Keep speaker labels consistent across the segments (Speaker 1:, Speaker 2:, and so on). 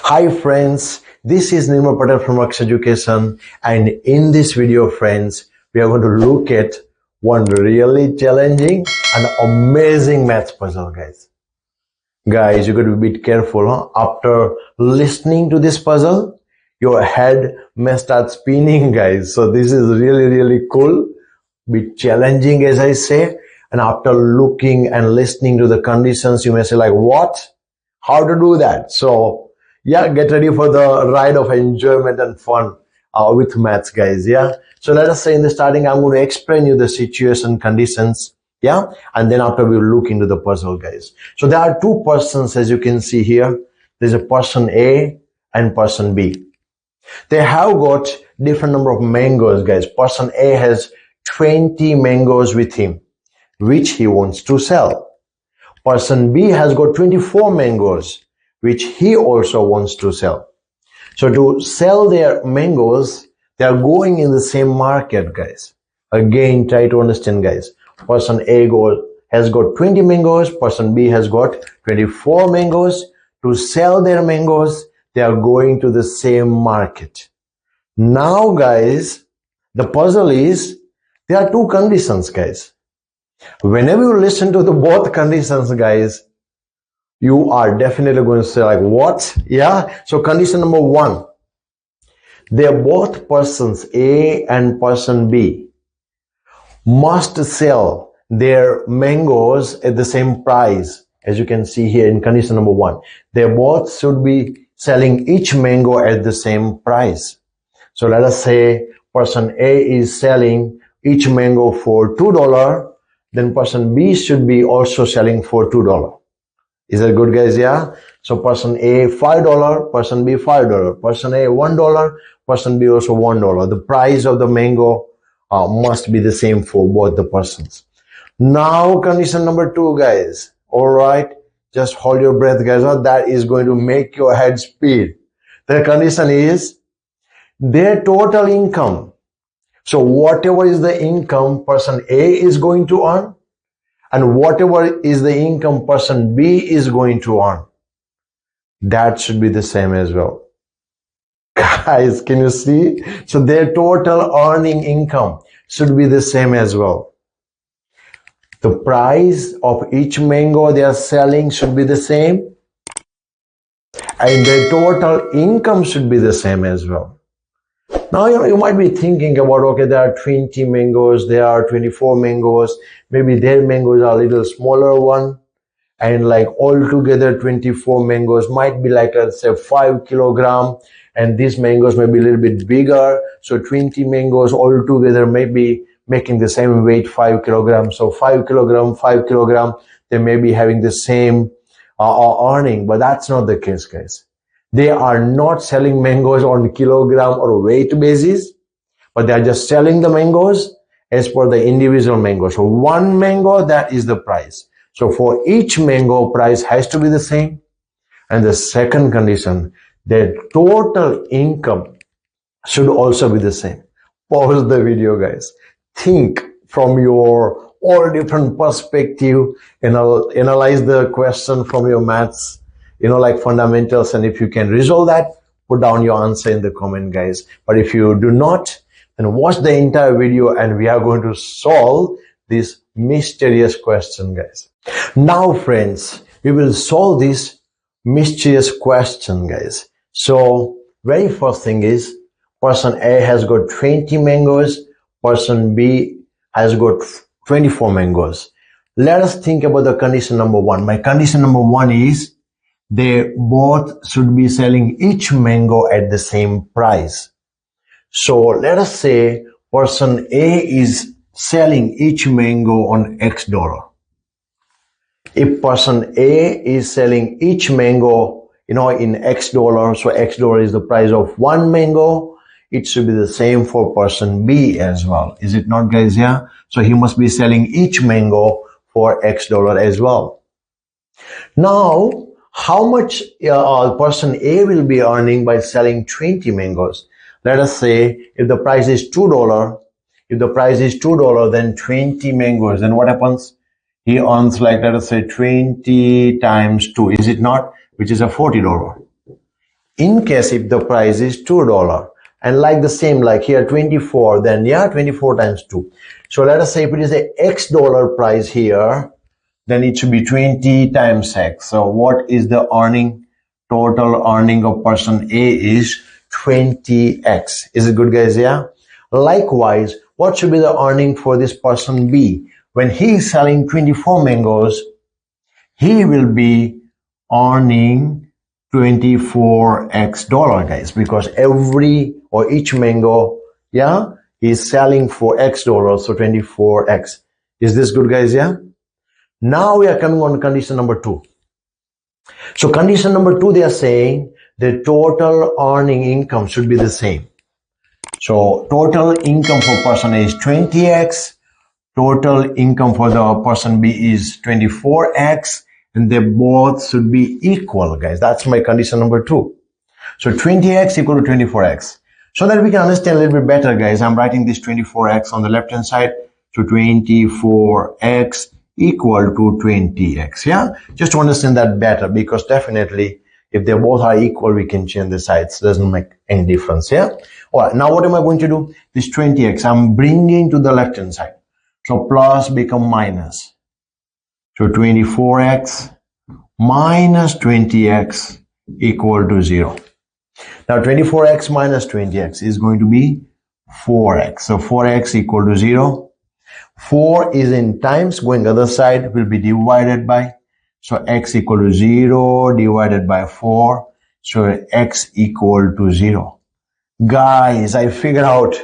Speaker 1: Hi friends, this is Nirmal Patel from Akshar Education, and in this video friends, we are going to look at one really challenging and amazing maths puzzle guys. Guys, you got to be a bit careful. After listening to this puzzle, your head may start spinning guys. So this is really cool, bit challenging as I say. And after looking and listening to the conditions, you may say like, what? How to do that? So yeah, get ready for the ride of enjoyment and fun with maths guys. Yeah. So let us say in the starting, I'm going to explain you the situation conditions. Yeah. And then after we'll look into the puzzle guys. So there are two persons as you can see here. There's a person A and person B. They have got different number of mangoes guys. Person A has 20 mangoes with him, which he wants to sell. Person B has got 24 mangoes, which he also wants to sell. So to sell their mangoes, they are going in the same market, guys. Again, try to understand, guys. Person A has got 20 mangoes. Person B has got 24 mangoes. To sell their mangoes, they are going to the same market. Now, guys, the puzzle is, there are two conditions, guys. Whenever you listen to the both conditions, guys, you are definitely going to say like, what? Yeah. So condition number one, they are both persons A and person B must sell their mangoes at the same price. As you can see here in condition number one, they both should be selling each mango at the same price. So let us say person A is selling each mango for $2. Then person B should be also selling for $2. Is that good guys? Yeah. So person A $5, person B $5, person A $1, person B also $1. The price of the mango must be the same for both the persons. Now condition number two guys. All right. Just hold your breath guys. That is going to make your head spin. The condition is their total income. So whatever is the income person A is going to earn, and whatever is the income person B is going to earn, that should be the same as well. Guys, can you see? So their total earning income should be the same as well. The price of each mango they are selling should be the same. And their total income should be the same as well. Now, you might be thinking about, okay, there are 20 mangoes, there are 24 mangoes, maybe their mangoes are a little smaller one, and like altogether 24 mangoes might be like, let's say 5 kilogram, and these mangoes may be a little bit bigger, so 20 mangoes altogether may be making the same weight, 5 kilograms, so 5 kilogram, they may be having the same earning, but that's not the case, guys. They are not selling mangoes on kilogram or weight basis, but they are just selling the mangoes as per the individual mango. So one mango, that is the price. So for each mango, price has to be the same. And the second condition, their total income should also be the same. Pause the video, guys. Think from your all different perspective, analyze the question from your maths, like fundamentals, and if you can resolve that, put down your answer in the comment guys. But if you do not, then watch the entire video and we are going to solve this mysterious question guys. Now friends, we will solve this mysterious question guys. So very first thing is, person A has got 20 mangoes, person B has got 24 mangoes. Let us think about the condition number one. My condition number one is, they both should be selling each mango at the same price. So let us say person A is selling each mango on X dollar. If person A is selling each mango, in X dollar, so X dollar is the price of one mango, it should be the same for person B as well. Is it not guys? Yeah. So he must be selling each mango for X dollar as well. Now, how much person A will be earning by selling 20 mangoes? Let us say if the price is $2, then 20 mangoes, then what happens? He earns like, let us say 20 times 2, is it not? Which is a $40. In case if the price is $2, and like the same, like here 24, then yeah, 24 times 2. So let us say if it is a X dollar price here, then it should be 20 times X. So what is the earning, total earning of person A is 20X. Is it good, guys? Yeah. Likewise, what should be the earning for this person B? When he is selling 24 mangoes, he will be earning 24X dollar, guys, because each mango, yeah, is selling for X dollars, so 24X. Is this good, guys? Yeah. Now we are coming on condition number 2. So condition number 2, they are saying the total earning income should be the same. So total income for person A is 20X, total income for the person B is 24X, and they both should be equal, guys. That's my condition number 2. So 20X equal to 24X. So that we can understand a little bit better, guys, I'm writing this 24X on the left hand side. So 24X equal to 20X. Yeah, just to understand that better, because definitely if they both are equal, we can change the sides. Doesn't make any difference. Yeah. All right. Now what am I going to do? This 20X I'm bringing to the left hand side. So plus become minus. So 24X minus 20X equal to 0. Now 24X minus 20X is going to be 4X. So 4X equal to 0. 4 is in times, going other side will be divided by. So X equal to 0 divided by 4. So X equal to 0. Guys, I figured out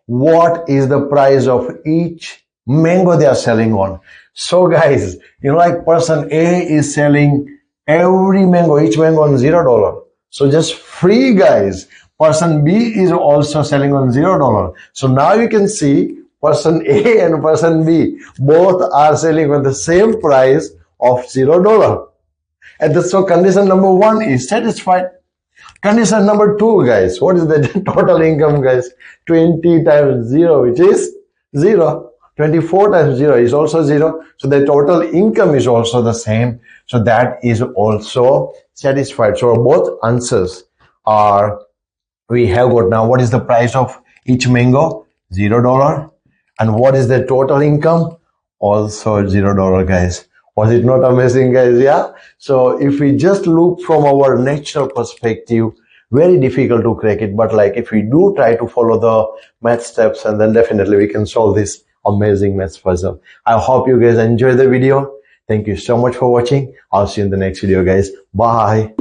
Speaker 1: what is the price of each mango they are selling on. So guys, like person A is selling every mango, each mango on $0. So just free, guys. Person B is also selling on $0. So now you can see person A and person B both are selling on the same price of $0. And so condition number 1 is satisfied. Condition number 2, guys, what is the total income, guys? 20 times 0, which is 0. 24 times 0 is also 0. So the total income is also the same. So that is also satisfied. So both answers are, we have got now what is the price of each mango? $0. And what is the total income? Also $0, guys. Was it not amazing, guys? Yeah. So if we just look from our natural perspective, very difficult to crack it. But like if we do try to follow the math steps, and then definitely we can solve this amazing math puzzle. I hope you guys enjoy the video. Thank you so much for watching. I'll see you in the next video, guys. Bye.